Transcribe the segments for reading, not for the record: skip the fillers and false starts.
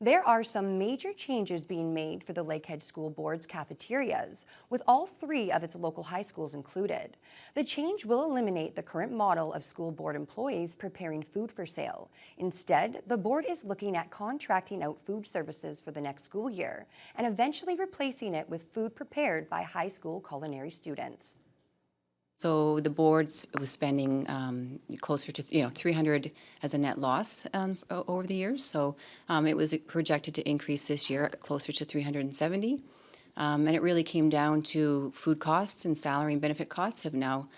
There are some major changes being made for the Lakehead School Board's cafeterias, with all three of its local high schools included. The change will eliminate the current model of school board employees preparing food for sale. Instead, the board is looking at contracting out food services for the next school year and eventually replacing it with food prepared by high school culinary students. So the boards was spending closer to 300 as a net loss over the years. So it was projected to increase this year closer to 370. And it really came down to food costs and salary and benefit costs have now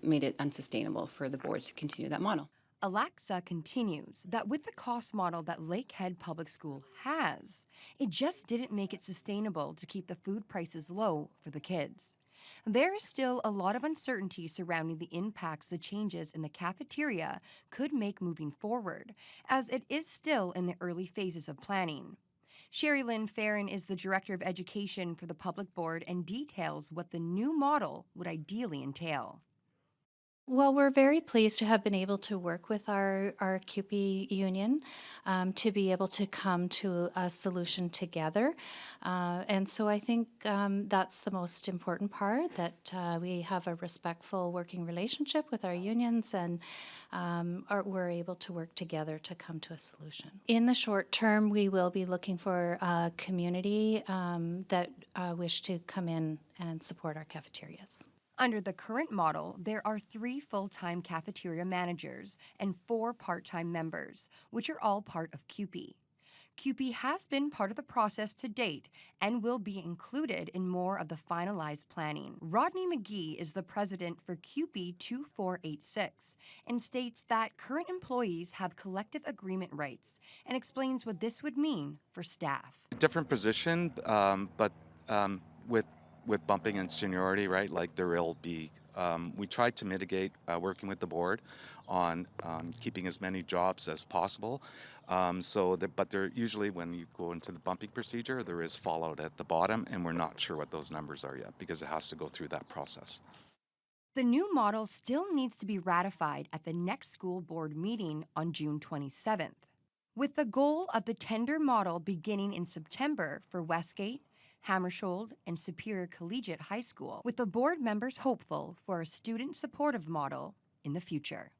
made it unsustainable for the boards to continue that model. Alexa continues that with the cost model that Lakehead Public School has, it just didn't make it sustainable to keep the food prices low for the kids. There is still a lot of uncertainty surrounding the impacts the changes in the cafeteria could make moving forward, as it is still in the early phases of planning. Sherry Lynn Farron is the Director of Education for the Public Board and details what the new model would ideally entail. Well, we're very pleased to have been able to work with our CUPE union to be able to come to a solution together. And so I think that's the most important part, that we have a respectful working relationship with our unions and we're able to work together to come to a solution. In the short term, we will be looking for a community that wish to come in and support our cafeterias. Under the current model, there are 3 full-time cafeteria managers and 4 part-time members, which are all part of CUPE. CUPE has been part of the process to date and will be included in more of the finalized planning. Rodney McGee is the president for CUPE 2486 and states that current employees have collective agreement rights and explains what this would mean for staff. Different position, but with bumping and seniority, right? Like there will be. We tried to mitigate working with the board on keeping as many jobs as possible. But there usually, when you go into the bumping procedure, there is fallout at the bottom, and we're not sure what those numbers are yet because it has to go through that process. The new model still needs to be ratified at the next school board meeting on June 27th, with the goal of the tender model beginning in September for Westgate, Hammersholt, and Superior Collegiate High School, with the board members hopeful for a student-supportive model in the future.